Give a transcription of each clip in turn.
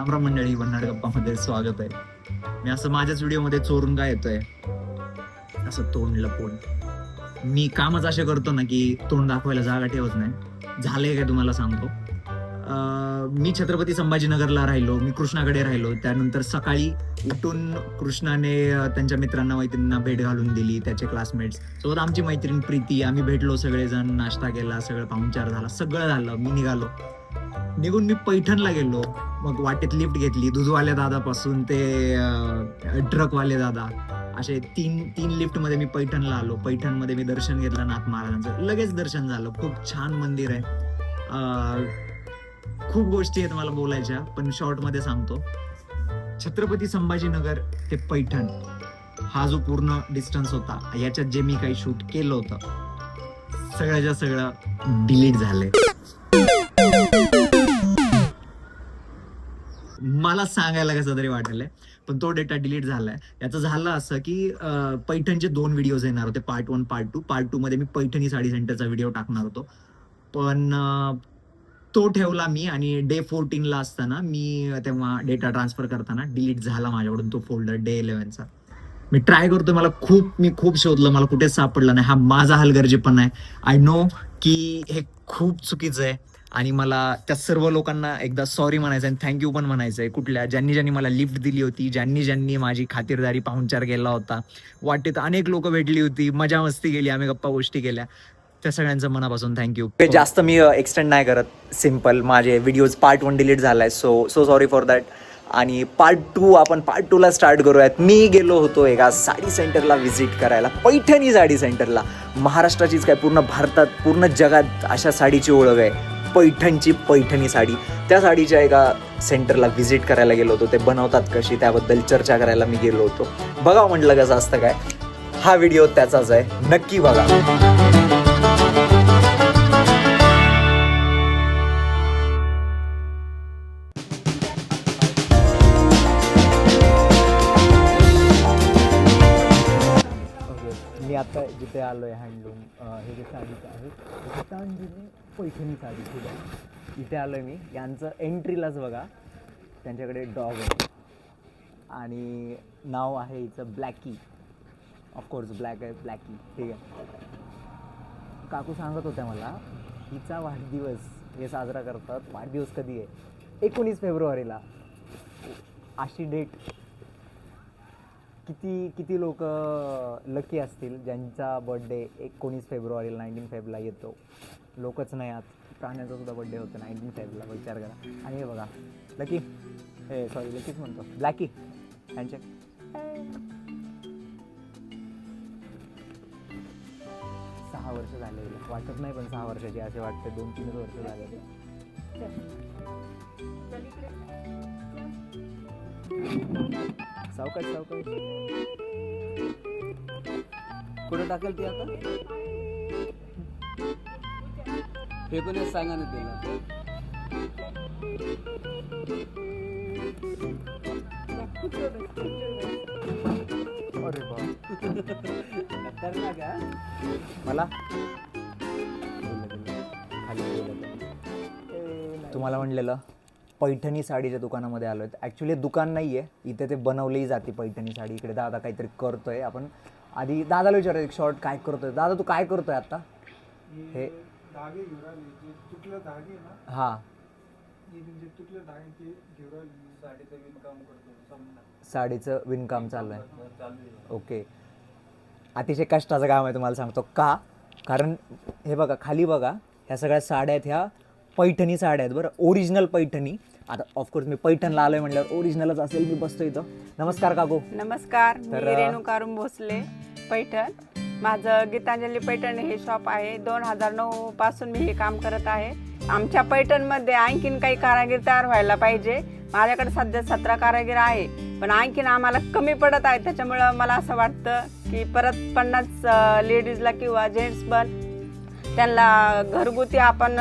राम राम मंडळी, भन्नाड गप्पामध्ये स्वागत आहे. मी असं माझ्याच व्हिडिओमध्ये चोरून काय येतोय, असं तोंड लपवून. मी कामच असे करतो ना की तोंड दाखवायला जागा ठेवत नाही. झालंय काय तुम्हाला सांगतो. मी छत्रपती संभाजीनगरला राहिलो, मी कृष्णाकडे राहिलो. त्यानंतर सकाळी उठून कृष्णाने त्यांच्या मित्रांना मैत्रिणींना भेट घालून दिली, त्याचे क्लासमेट्स सोबत. आमची मैत्रीण प्रीती, आम्ही भेटलो सगळेजण, नाश्ता केला, सगळं पाहुणचार झाला, सगळं झालं. मी निघून मी पैठणला गेलो. मग वाटेत लिफ्ट घेतली, दूधवाल्या दादापासून ते ट्रकवाले दादा, असे तीन लिफ्टमध्ये मी पैठणला आलो. पैठणमध्ये मी दर्शन घेतलं नाथ महाराजांचं, लगेच दर्शन झालं. खूप छान मंदिर आहे. खूप गोष्टी आहेत मला बोलायच्या, पण शॉर्टमध्ये सांगतो. छत्रपती संभाजीनगर ते पैठण हा जो पूर्ण डिस्टन्स होता, याच्यात जे मी काही शूट केलं होतं, सगळ्याच्या सगळं डिलीट झालंय. मला सांगायला कसं तरी वाटलंय, पण तो डेटा डिलीट झालाय. याचं झालं असं की पैठणचे 2 व्हिडिओज येणार होते, पार्ट 1 पार्ट 2. पार्ट 2 मध्ये मी पैठणी साडी सेंटरचा व्हिडिओ टाकणार होतो, पण तो ठेवला मी. आणि डे 14ला असताना मी तेव्हा डेटा ट्रान्सफर करताना डिलीट झाला माझ्याकडून तो फोल्डर डे 11चा. मी ट्राय करतोय, मी खूप शोधलं, मला कुठेच सापडला नाही. हा माझा हलगर्जीपणा आहे. आय नो की हे खूप चुकीचं आहे, आणि मला त्या सर्व लोकांना एकदा सॉरी म्हणायचं आणि थँक्यू पण म्हणायचं आहे. ज्यांनी मला लिफ्ट दिली होती, ज्यांनी माझी खातिरदारी, पाहुणचार केला होता. वाटेत अनेक लोक भेटली होती, मजा मस्ती केली, आम्ही गप्पा गोष्टी केल्या. त्या सगळ्यांचं मनापासून थँक्यू. जास्त मी एक्सटेंड नाही करत, सिम्पल. माझे व्हिडिओज पार्ट 1 डिलीट झालाय, सो सॉरी फॉर दॅट. आणि पार्ट 2ला स्टार्ट करूयात. मी गेलो होतो एका साडी सेंटरला व्हिजिट करायला, पैठणी साडी सेंटरला. महाराष्ट्राचीच काय, पूर्ण भारतात, पूर्ण जगात अशा साडीची ओळख आहे, पैठणची पैठणी साडी. त्या साडीच्या एका सेंटरला व्हिजिट करायला गेलो होतो. ते बनवतात कशी, त्याबद्दल चर्चा करायला मी गेलो होतो. बघा म्हटलं कसं असतं काय. हा व्हिडिओ त्याचाच आहे, नक्की बघा. मी आता जिथे आलो आहे, हँडलूम, हे जे साडीचं आहे, गीतांजली पैठणी साडी, ठीक आहे. इथे आलो आहे मी. यांचं एंट्रीलाच बघा, त्यांच्याकडे डॉग आहे आणि नाव आहे हिचं ब्लॅकी. ऑफकोर्स ब्लॅक आहे, ब्लॅकी, ठीक आहे. काकू सांगत होत्या मला, हिचा वाढदिवस हे साजरा करतात. वाढदिवस कधी आहे? 19 फेब्रुवारीला. अशी डेट किती लोक लकी असतील ज्यांचा बर्थडे 19 फेब्रुवारीला, 19 फेब्रुवारीला येतो. लोकच नाही, आज प्राण्यांचा सुद्धा बर्थडे होतो 19 फेब्रुवारीला, विचार करा. आणि हे बघा, लकी, लकीच म्हणतो, ब्लॅकी. हँडशेक. 6 वर्ष झाले, वाटत नाही पण 6 वर्षाची, असे वाटते 2-3 वर्ष झाले. सावकाश कुठं टाकेल ती आता? फेकूनच सांगा ना तिला. अरे बा, मला तुम्हाला म्हणलेलं पैठणी साडीच्या दुकानामध्ये आलो आहे. ॲक्च्युली दुकान नाही आहे इथे, ते बनवलीही जाते पैठणी साडी. इकडे दादा काहीतरी करतोय. आपण आधी दादाला विचारूया, एक शॉर्ट, काय करतोय दादा, तू काय करतोय आता? हे धागे तुटले धागे ना, हां, तुटले धागे साडीचं विणकाम करतो. साडीचं विणकाम चालू आहे. ओके, अतिशय कष्टाचं काम आहे, तुम्हाला सांगतो का. कारण हे बघा, खाली बघा, ह्या सगळ्या साड्या आहेत, ह्या पैठणी साड्या आहेत, बरं, ओरिजिनल पैठणी. आता ऑफकोर्स मी पैठणला आलोय म्हटल्यावर ओरिजिनलच असेल. मी बसतो इथं. नमस्कार काकू. नमस्कार, मी रेणुका भोसले, पैठण. माझं गीतांजली पैठण हे शॉप आहे. 2009 पासून मी हे काम करत आहे. आमच्या पैठणमध्ये आणखीन काही कारागीर तयार व्हायला पाहिजे. माझ्याकडे सध्या 17 कारागीर आहे, पण आणखीन आम्हाला कमी पडत आहे. त्याच्यामुळं मला असं वाटतं की परत 50 लेडीजला किंवा जेंट्स पण त्यांना घरगुती आपण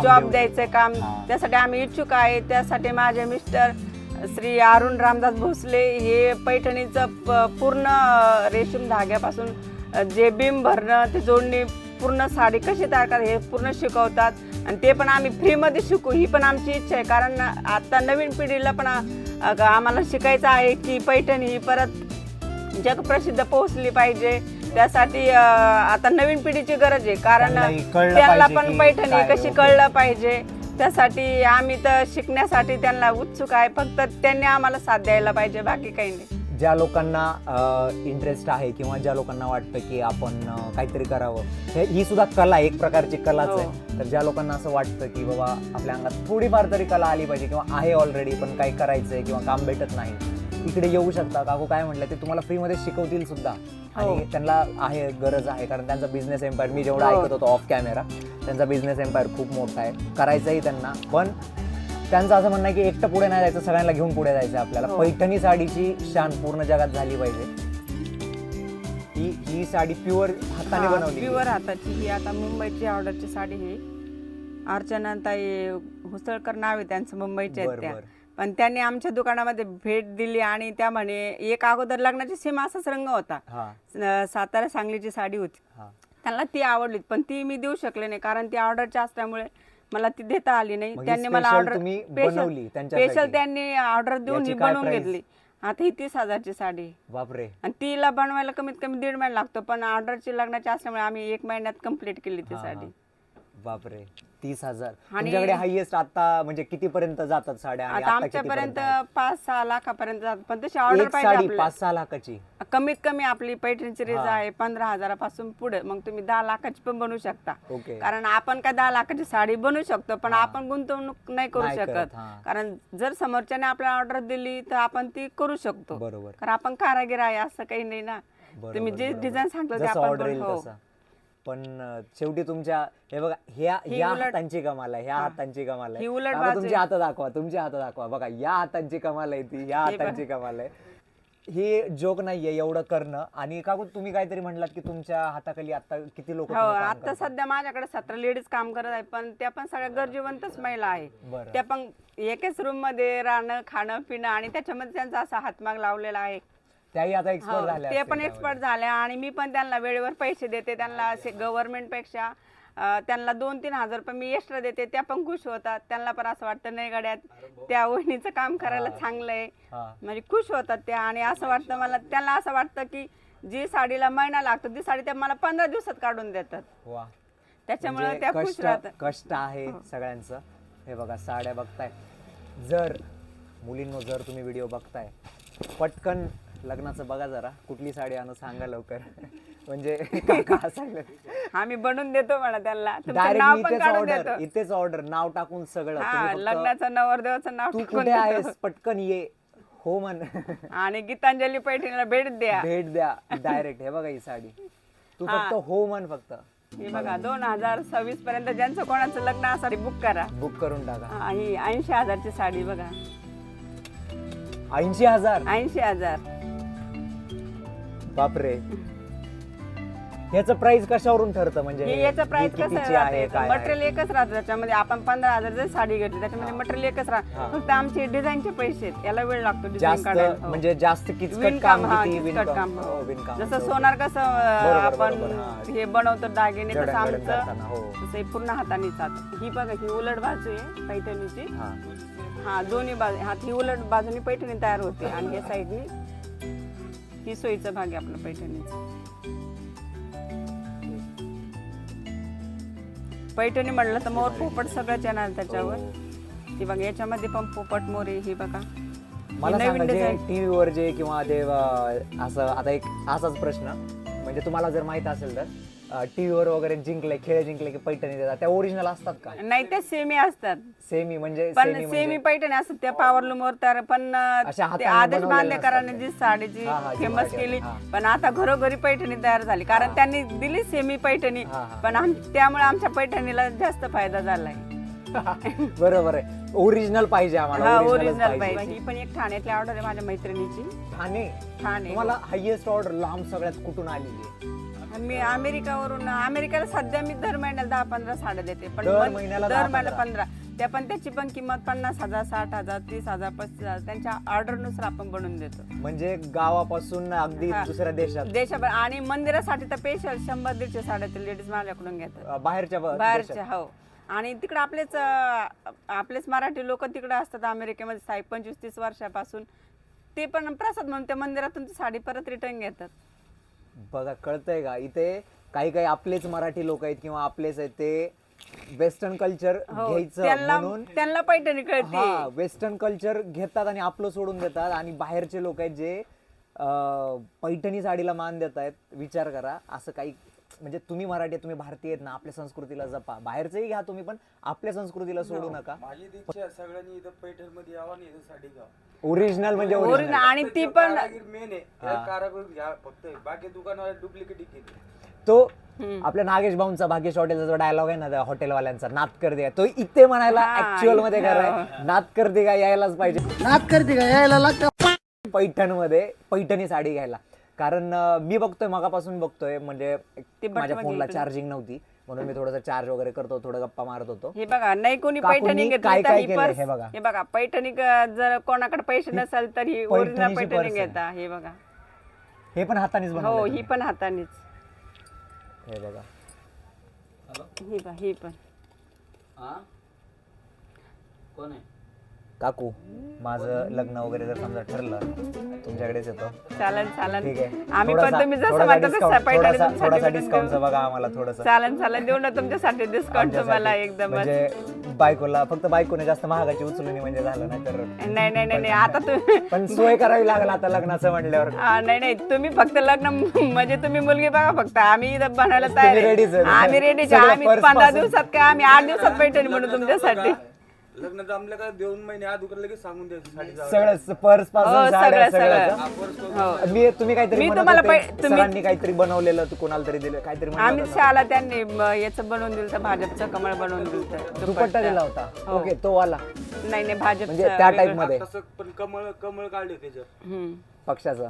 जॉब द्यायचं काम, त्यासाठी आम्ही इच्छुक आहे. त्यासाठी माझे मिस्टर श्री अरुण रामदास भोसले हे पैठणीचं पूर्ण रेशीम धाग्यापासून जे बीम भरणं, ते जोडणी पूर्ण साडी कशी तयार करायची हे पूर्ण शिकवतात आणि ते पण आम्ही फ्रीमध्ये शिकू ही पण आमची इच्छा आहे. कारण आता नवीन पिढीला पण आम्हाला शिकायचं आहे की पैठणी ही परत जगप्रसिद्ध पोहोचली पाहिजे. त्यासाठी आता नवीन पिढीची गरज आहे, कारण त्यांना पण पैठणी कशी कळलं पाहिजे. त्यासाठी आम्ही तर शिकण्यासाठी त्यांना उत्सुक आहे, फक्त त्यांनी आम्हाला साथ द्यायला पाहिजे, बाकी काही नाही. ज्या लोकांना इंटरेस्ट आहे किंवा ज्या लोकांना वाटतं की आपण काहीतरी करावं, ही सुद्धा कला एक प्रकारची कलाच आहे. तर ज्या लोकांना असं वाटतं की बाबा आपल्या अंगात थोडीफार तरी कला आली पाहिजे किंवा आहे ऑलरेडी पण काही करायचंय किंवा काम भेटत नाही, इकडे येऊ शकता. काकू काय म्हटलं ते तुम्हाला फ्रीमध्ये शिकवतील सुद्धा. आणि त्यांना आहे गरज आहे, कारण त्यांचा बिझनेस एम्पायर मी जेवढा ऐकत होतो ऑफ कॅमेरा, त्यांचा बिझनेस एम्पायर खूप मोठा आहे, करायचंही त्यांना. पण त्यांचं असं म्हणणं आहे की एकटं पुढे नाही जायचं, सगळ्यांना घेऊन पुढे जायचं आपल्याला. पैठणी साडीची शान पूर्ण जगात झाली पाहिजे. ही साडी प्युअर हाताने बनवली, प्युअर हाताची. ही आता मुंबईची ऑर्डरची साडी ही अर्चनाताई हुसळकर नाव आहे त्यांचं, मुंबईच्या आहेत त्या. पण त्यांनी आमच्या दुकानामध्ये भेट दिली आणि त्या म्हणे एक अगोदर लग्नाची सीमा असाच रंग होता, सातारा सांगलीची साडी होती, त्यांना ती आवडली. पण ती मी देऊ शकले नाही, कारण ती ऑर्डरची असल्यामुळे मला ती देता आली नाही. त्यांनी मला ऑर्डर स्पेशल त्यांनी ऑर्डर देऊन ही बनवून घेतली. आता ही 30,000ची साडी. बापरे. आणि तिला बनवायला कमीत कमी 1.5 महिना लागतो, पण ऑर्डरची लग्नाची असल्यामुळे आम्ही 1 महिन्यात कम्प्लीट केली ती साडी. बापरे. 30,000. तुमच्याकडे हायएस्ट आता म्हणजे किती पर्यंत जातात साड्या? आता आमच्यापर्यंत 5-6 लाखापर्यंत जातात, पण तशी ऑर्डर पाहिजे. 5-6 लाखाची कमीत कमी आपली पैठणीची रेंज आहे 15,000पासून पुढे. मग तुम्ही 10 लाखाची पण बनवू शकता. कारण आपण काय 10 लाखाची साडी बनवू शकतो, पण आपण गुंतवणूक नाही करू शकत. कारण जर समोरच्याने आपल्याला ऑर्डर दिली तर आपण ती करू शकतो, बरोबर. कारण आपण कारागीर आहे असं काही नाही ना. तुम्ही जे डिझाईन सांगतो ते आपण. पण शेवटी तुमच्या हे बघा ह्या हातांची कमाल आहे, ह्या हातांची कमाल आहे. तुमचे हात दाखवा, तुमचे हात दाखवा. बघा या हातांची कमाल आहे ती, या हातांची कमाल आहे. ही जोक नाहीये एवढं करणं. आणि काकू तुम्ही काहीतरी म्हणलात की तुमच्या हाताखाली आता किती लोक? आता सध्या माझ्याकडे 17 लेडीज काम करत आहे, पण त्या पण सगळ्या गरजेवंतच महिला आहे. त्या पण एकाच रूम मध्ये राहणं, खाणं, पिणं आणि त्याच्यामध्ये त्यांचा असा हातमाग लावलेला आहे. त्याही आता एक्सपर्ट झाल्या, ते पण एक्सपर्ट झाल्या. आणि मी पण त्यांना वेळेवर पैसे देते. त्यांना गव्हर्नमेंट पेक्षा त्यांना 2-3 हजार रुपये मी एक्स्ट्रा देते. त्या पण खुश होतात. त्यांना पण असं वाटतं नाही गड्यात त्या वहिनीचं काम करायला चांगलं आहे, म्हणजे खुश होतात त्या. आणि असं वाटतं मला, त्यांना असं वाटतं की जी साडीला महिना लागतो ती साडी त्या मला 15 दिवसात काढून देतात. त्याच्यामुळे त्या खुश राहतात. कष्ट आहे सगळ्यांचं. हे बघा साड्या बघताय, जर मुलींनो जर तुम्ही व्हिडिओ बघताय, पटकन लग्नाचं बघा जरा, कुठली साडी आणू सांगा लवकर. म्हणजे आम्ही बनवून देतो म्हणा त्यांना. इथेच ऑर्डर, नाव टाकून सगळं, लग्नाचं नवरदेवाचं नाव टाकून. कुठे आहेस, पटकन ये, हो म्हण. आणि गीतांजली पैठणीला भेट द्या डायरेक्ट. हे बघा ही साडी, तू फक्त हो म्हण फक्त. हे बघा 2026 पर्यंत ज्यांचं कोणाचं लग्न असेल बुक करा, बुक करून टाका. ही 80,000ची साडी बघा. 80,000. बापरे. याचं प्राइस कशावरून ठरतं? म्हणजे याचं प्राइस कसं राहतं, मटेरियल एकच राहतं त्याच्यामध्ये. आपण 15,000 जर साडी घेतली त्याच्यामध्ये मटेरियल एकच राहतं, फक्त आमचे डिझाईनचे पैसे आहेत. याला वेळ लागतो डिझाईन काढायला. म्हणजे जास्त किचकट काम. जसं सोनार कसं आपण हे बनवतो दागिने, तसं आमचं तसं पूर्ण हातानेच. ही बघा ही उलट बाजू आहे पैठणीची. दोन्ही बाजू ही उलट बाजूनी पैठणी तयार होते आणि या साईडनी ही सोयीचा भाग आहे आपला पैठणीचा. पैठणी म्हणलं तर मोर पोपट सगळंच येणार त्याच्यावर. ही बघा याच्यामध्ये पण पोपट मोर आहे. ही बघा मला सांगा, जे टीव्हीवर जे किंवा ते असं, आता एक असाच प्रश्न, म्हणजे तुम्हाला जर माहित असेल तर टीव्हीवर वगैरे खेळ जिंकले की पैठणी देतात, त्या ओरिजिनल असतात का? नाही, त्या सेमी असतात. सेमी म्हणजे सेमी पैठणी असतात त्या पॉवरलूमवर. तर पण आदेश बांदेकरांनी जी साडीची फेमस केली, पण आता घरोघरी पैठणी तयार झाली, कारण त्यांनी दिली सेमी पैठणी. पण त्यामुळे आमच्या पैठणीला जास्त फायदा झालाय. बरोबर आहे. ओरिजिनल पाहिजे आम्हाला. ओरिजिनल पाहिजे. ही पण एक ठाण्यातली ऑर्डर आहे माझ्या मैत्रिणीची. ठाणे. तुम्हाला हायएस्ट ऑर्डर लांब सगळ्यात कुठून आली? मी अमेरिकेला सध्या मी दर महिन्याला 10-15 साड्या देते, पण दर महिन्याला दर महिन्याला 10-15? 15. त्या पण त्याची पण किंमत 50,000, 60,000, 30,000, 35,000 त्यांच्या ऑर्डरनुसार आपण बनवून देतो. म्हणजे गावापासून अगदी हा. दुसऱ्या देशात देशाभर आणि मंदिरासाठी तर स्पेशल 100-150 साड्या ते लेडीज माझ्याकडून घेतात, बाहेरच्या बाहेरच्या. हो, आणि तिकडे आपलेच मराठी लोक तिकडे असतात अमेरिकेमध्ये 25-30 वर्षापासून. ते पण प्रसाद म्हणून त्या मंदिरातून ती साडी परत रिटर्न घेतात. बघा, कळतंय का? इथे काही आपलेच मराठी लोक आहेत किंवा आपलेच आहेत, ते वेस्टर्न कल्चर हो, घ्यायचं म्हणून त्यांना पैठणी कळते. हा, वेस्टर्न कल्चर घेतात आणि आपलं सोडून देतात, आणि बाहेरचे लोक आहेत जे पैठणी साडीला मान देत आहेत. विचार करा, असं काही म्हणजे तुम्ही मराठी, तुम्ही भारतीय आहेत ना, आपल्या संस्कृतीला जपा. बाहेरचंही घ्या तुम्ही, पण आपल्या संस्कृतीला सोडू नका. माझी इच्छा आहे सगळ्यांनी इथं पैठण मध्ये यावं आणि इथं साडी घ्यावं. ओरिजिनल म्हणजे Original. ओरिजिनल. आणि ती पण मेन आहे कारागीर घ्या फक्त, बाकी दुकानावर डुप्लिकेट तो आपल्या नागेश भाऊंचा, भाग्यश हॉटेलचा जो डायलॉग आहे ना त्या हॉटेलवाल्यांचा, नात कर दे, तो इथे म्हणायला ऍक्च्युअल मध्ये कराय, नात कर दे का यायलाच पाहिजे, नात करते का यायला लागतं पैठण मध्ये पैठणी साडी घ्यायला. कारण मी बघतोय, मगापासून बघतोय, म्हणजे माझ्या फोनला चार्जिंग नव्हती म्हणून मी थोडंसं चार्ज वगैरे करतो, थोडं गप्पा मारत होतो. हे बघा, नाही कोणी काकूंनी पैठणी घेतली काय तर काय ही केलंय पर्स, हे बघा. हे बघा, पैठणी जर कोणाकडे पैसे नसेल तर ही ओरिजिनल पैठणीची पैठणी पर्स आहे. घेता. हे बघा, हे पण हातानेच हो, बनवलंय ही पण हातानेच. हे बघा. ही पण कोण आहे? काकू, माझं लग्न वगैरे जर समजा ठरलं, तुमच्याकडेच येतो. चालन. ठीक आहे. आम्ही पण तुम्ही जसं म्हणता तसं पैठणी थोडासा तुमच्यासाठी डिस्काउंटचं बघा आम्हाला थोडंसं. चालन देऊ ना तुमच्यासाठी डिस्काउंट तुम्हाला एकदम. म्हणजे बायकोला फक्त बायकोने जास्त महागाची उचलून म्हणजे झालं नाही तर, नाही आता तुम्ही पण सोय करावी लागेल आता लग्नाचं म्हणल्यावर. नाही तुम्ही फक्त लग्न म्हणजे तुम्ही मुलगी बघा फक्त, आम्ही इथं बनायला तयार तुम्ही ready आहे. आहे. आम्ही रेडीच सगळं आम्ही पर्स 15 पासून. दिवसात काय, आम्ही 8 दिवसात पैठणी म्हणू तुमच्यासाठी. लग्न जमलं का 2 महिने आधी लगेच सांगून द्यायचं साडी जावं. सगळं पर्स हो, पासून साड्या, सगळं. सगळं. हो. तुम्ही काहीतरी मी म्हणत तुम्हाला होते, सरांनी काहीतरी बनवलेलं, तू कोणाला तरी दिलं काहीतरी म्हणत आम्ही होता. शाला त्यांनी याचं बनवून दिलं, भाजपचं कमळ बनवून दिलं. दुपट्टा दिला होता. हो. ओके, तो वाला नाही भाजपचं म्हणजे त्या वेगळं. टाइप मध्ये तसं पण कमळ काढले त्याच्यावर. हम्म, पक्षाचा,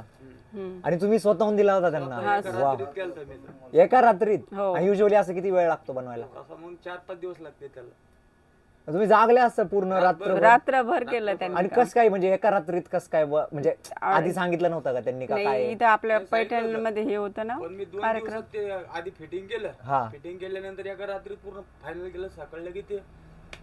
हम्म. आणि तुम्ही स्वतःहून दिला होता त्यांना. वा, रात्रीत केलं मी तर. एका रात्रीत. हो. आणि युजली असं किती वेळ लागतो बनवायला? असं मग 4-5 दिवस लागते त्याला. तुम्ही जागले असतं पूर्ण रात्र? रात्रभर केलं त्यांनी आणि काम. कस काय म्हणजे एका रात्रीत कस काय म्हणजे आधी सांगितलं नव्हतं का त्यांनी का नाही, काय? इथं आपल्या पैठण मध्ये हे होतं ना पण मी 2 कार्यक्रम. दिवसात ते आधी फिटिंग केलं. हा. फिटिंग केल्यानंतर एका रात्रीत पूर्ण फायनल केलं, सकाळी की ते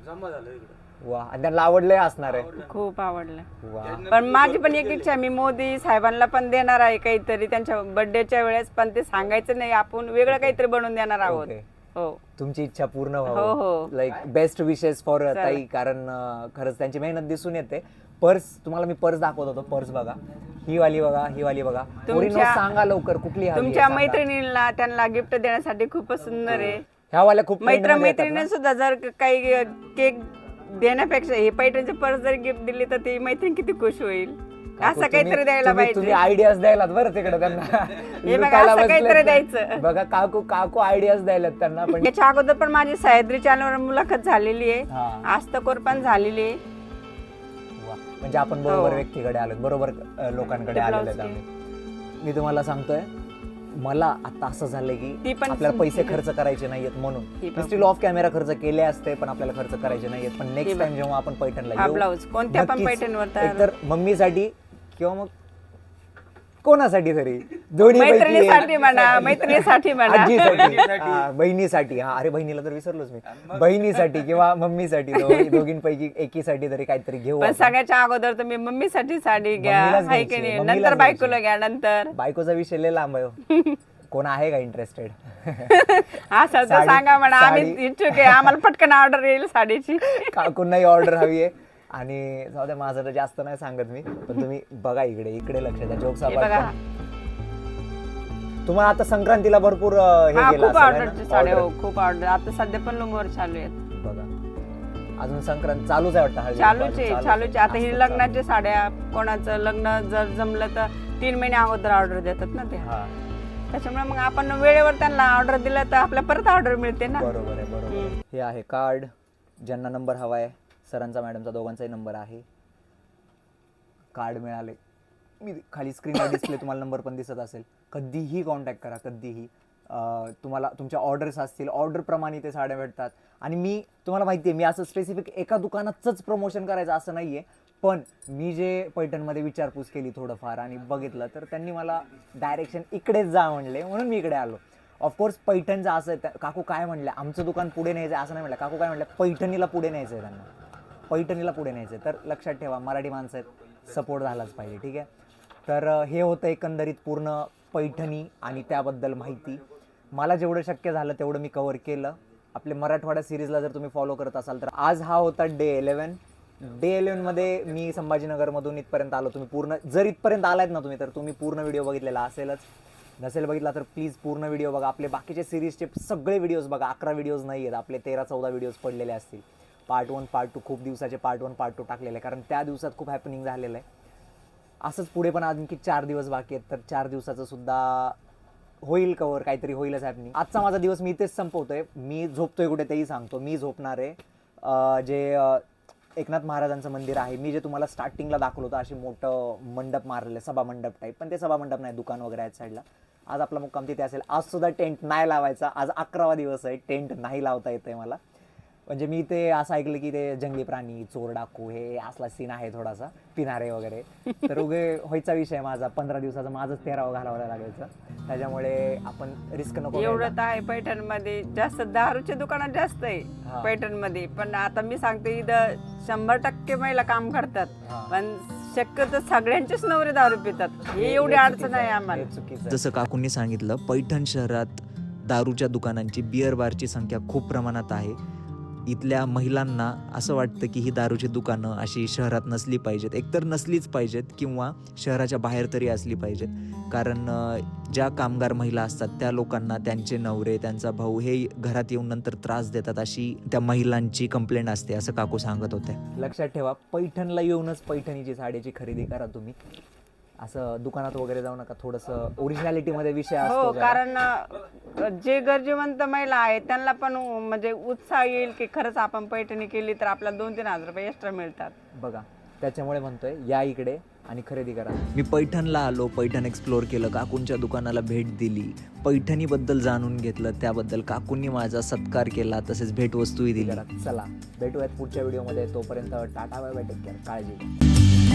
जमा झालं इकडं. वा, आणि त्यांना आवडलंय असणार आहे. खूप आवडलं. वा. पण माझी पण एक इच्छा आहे, मी मोदी साहेबांना पण देणार आहे काहीतरी त्यांच्या बर्थडेच्या वेळेस, पण ते सांगायचं नाही, आपण वेगळं काहीतरी बनवून देणार आहोत. Okay. हो, तुमची इच्छा पूर्ण हो, व्हावं. हो. लाईक बेस्ट विशेस फॉर ताई, कारण खरंच त्यांची मेहनत दिसून येते. पर्स तुम्हाला मी पर्स दाखवत होतो, पर्स बघा, ही वाली बघा, ही वाली बघा. पोरींनो, सांगा लवकर कुठली हवी आहे, तुमच्या सांगा. मैत्रिणीला त्यांना गिफ्ट देण्यासाठी खूपच सुंदर आहे. ह्या वाल्या खूप मैत्रिणीने सुद्धा जर काही केक देण्यापेक्षा हे पैठणची पर्स जर गिफ्ट दिली तर ती मैत्रीण किती खुश होईल. असं काहीतरी द्यायला तुम्ही पाहिजे. आयडियाज द्यायलात बरं तिकडे त्यांना. हे बघा, लुटायला असं काहीतरी बसलेत. द्यायचं. बघा, काकू आयडियाज द्यायलात त्यांना. पण याच्या अगोदर पण माझी सह्याद्री चॅनलवर मुलाखत झालेली आहे, हा. आस्तकोर पण झालेली आहे. वा, म्हणजे आपण बरोबर हो. व्यक्तीकडे आलो, बरोबर लोकांकडे ते आलेले ब्लाऊज आम्ही. मी तुम्हाला सांगतोय, मला आता असं झालंय ती की पण आपल्याला पैसे खर्च करायचे नाहीयेत म्हणून ही पण. स्टील ऑफ कॅमेरा खर्च केले असते, पण आपल्याला खर्च करायचे नाहीयेत. पण नेक्स्ट ही टाइम जेव्हा आपण पैठणला हा येऊ, ब्लाऊज कोणत्या पण नक्कीच पैठणवर तयार एकतर मम्मीसाठी किंवा मग कोणासाठी तरी, दोन्ही मैत्रिणीसाठी म्हणा, मैत्रिणीसाठी म्हणा. बहिणीसाठी. हा, अरे बहिणीला तर विसरलोच मी. बहिणीसाठी किंवा मम्मीसाठी, दोघींपैकी एकीसाठी तरी काहीतरी घेऊ पण आपण. सगळ्याच्या अगोदर तुम्ही मम्मीसाठी साडी घ्या, मम्मीलाच हाय की घ्यायची, नाही, मम्मीलाच नंतर घ्यायची. बायकोला घ्या नंतर. बायकोचा विषय लय लांब आहे हो. कोण आहे का इंटरेस्टेड? असं तर साडी- सांगा म्हणा, आम्ही साडी- इच्छुक आहे, आम्हाला पटकन ऑर्डर येईल साडीची. काकूंनाही ऑर्डर हवी आहे. आणि जाऊ द्या, माझं तर जास्त नाही सांगत मी, पण तुम्ही बघा इकडे लक्ष द्या. जोक्स हे बघा, तुम्हाला आता संक्रांतीला भरपूर हे हा गेलं खूप असेल है ऑर्डरची ना? साड्या, Order. हो खूप ऑर्डर. आता सध्या पण लुंगवर चालू आहेत. बघा, अजून संक्रांत चालूच आहे वाटतं. हळदी चालूचे चालूच चालूचे. आता आहे. ही लग्नाच्या साड्या, कोणाचं लग्न जर जमलं तर 3 महिने अगोदर ऑर्डर देतात ना ते. हा, त्याच्यामुळे मग आपण वेळेवर त्यांना ऑर्डर दिलं तर आपल्या परत ऑर्डर मिळते ना. बरोबर आहे, बरोबर आहे. हे आहे कार्ड, ज्यांना नंबर हवा आहे, सरांचा मॅडमचा दोघांचाही नंबर आहे. कार्ड मिळाले, मी खाली स्क्रीनवर डिस्प्ले तुम्हाला नंबर पण दिसत असेल. कधीही कॉन्टॅक्ट करा, कधीही. तुम्हाला तुमच्या ऑर्डर्स असतील, ऑर्डरप्रमाणे ते साड्या भेटतात. आणि मी तुम्हाला माहिती आहे, मी असं स्पेसिफिक एका दुकानाचंच प्रमोशन करायचं असं नाही आहे, पण मी जे पैठणमध्ये विचारपूस केली थोडंफार आणि बघितलं, तर त्यांनी मला डायरेक्शन इकडेच जा म्हणले, म्हणून मी इकडे आलो. ऑफकोर्स पैठणचं असं आहे, काकू काय म्हणले, आमचं दुकान पुढे न्यायचं आहे असं नाही म्हणलं, काकू काय म्हणलं, पैठणीला पुढे न्यायचं आहे त्यांना, पैठणीला पुढे न्यायचं आहे. तर लक्षात ठेवा, मराठी माणसं आहेत, सपोर्ट झालाच पाहिजे, ठीक आहे. तर हे होतं एकंदरीत पूर्ण पैठणी आणि त्याबद्दल माहिती. मला जेवढं शक्य झालं तेवढं मी कव्हर केलं. आपले मराठवाडा सिरीजला जर तुम्ही फॉलो करत असाल तर आज हा होता डे 11. डे 11मध्ये मी संभाजीनगरमधून इथपर्यंत आलो. तुम्ही पूर्ण जर इथपर्यंत आलात ना तुम्ही, तर तुम्ही पूर्ण व्हिडिओ बघितलेला असेलच. नसेल बघितला तर प्लीज पूर्ण व्हिडिओ बघा. आपले बाकीचे सिरीजचे सगळे व्हिडिओज बघा. 11 व्हिडिओज नाही आहेत, आपले 13-14 व्हिडिओज पडलेले असतील. पार्ट 1 पार्ट 2 खूप दिवसाचे पार्ट 1 पार्ट 2 टाकलेले आहे, कारण त्या दिवसात खूप हॅपनिंग झालेलं आहे. असंच पुढे पण आणखी 4 दिवस बाकी आहेत, तर 4 दिवसाचं सुद्धा होईल कवर, काहीतरी होईलच हॅपनिंग. आजचा माझा दिवस मी इथेच संपवतोय. मी झोपतोय कुठे तेही सांगतो. मी झोपणार आहे जे एकनाथ महाराजांचं मंदिर आहे. मी जे तुम्हाला स्टार्टिंगला दाखवलं होतं, अशी मोठं मंडप मारलेलं आहे, सभा मंडप टाईप, पण ते सभा मंडप नाही, दुकान वगैरे आहेत साईडला. आज आपला मुक्काम तिथे असेल. आज सुद्धा टेंट नाही लावायचा. आज 11वा दिवस आहे, टेंट नाही लावता येतंय मला. म्हणजे मी ते असं ऐकलं की ते जंगली प्राणी, चोर डाकू, हे असला सीन आहे थोडासा, पिणारे वगैरे. तर उगे व्हायचा विषय माझा 15 दिवसाचा माझंच 13वा घालावं लागायचं. त्याच्यामुळे आपण रिस्क नको घ्यायला. एवढं तर आहे पैठणमध्ये, जास्त दारूच्या दुकानात जास्त हा. आहे पैठणमध्ये. पण आता मी सांगते, इथं 100% महिला काम करतात, हा. पण शक्यतो सगळ्यांचेच नवरे दारू पितात. हे एवढी अडचण आहे आम्हाला. हे चुकीचं आहे. जसं काकूंनी सांगितलं, पैठण शहरात दारूच्या दुकानांची, बिअर बारची संख्या खूप प्रमाणात आहे. इथल्या महिलांना असं वाटतं की ही दारूची दुकानं अशी शहरात नसली पाहिजेत, एकतर नसलीच पाहिजेत किंवा शहराच्या बाहेर तरी असली पाहिजेत. कारण ज्या कामगार महिला असतात त्या लोकांना त्यांचे नवरे, त्यांचा भाऊ हे घरात येऊन नंतर त्रास देतात, अशी त्या महिलांची कंप्लेंट असते, असं काकू सांगत होते. लक्षात ठेवा, पैठणला येऊनच पैठणीची साडीची खरेदी करा तुम्ही. असं दुकानात वगैरे जाऊ नका. थोडंसं ओरिजिनॅलिटीमध्ये विषय हो, असतो जरा. कारण जे गरजेवंत महिला आहेत त्यांना पण म्हणजे उत्साह येईल की खरंच आपण पैठणी केली तर आपल्याला 2-3 हजार रुपये एक्स्ट्रा मिळतात. बघा, त्याच्यामुळे म्हणतोय या इकडे आणि खरेदी करा. मी पैठणला आलो, पैठण एक्सप्लोअर केलं, काकूंच्या दुकानाला भेट दिली, पैठणीबद्दल जाणून घेतलं, त्याबद्दल काकूंनी माझा सत्कार केला, तसेच भेटवस्तूही दिली. चला भेटूयात पुढच्या व्हिडिओमध्ये. तोपर्यंत tata, bye bye, take care, काळजी घ्या.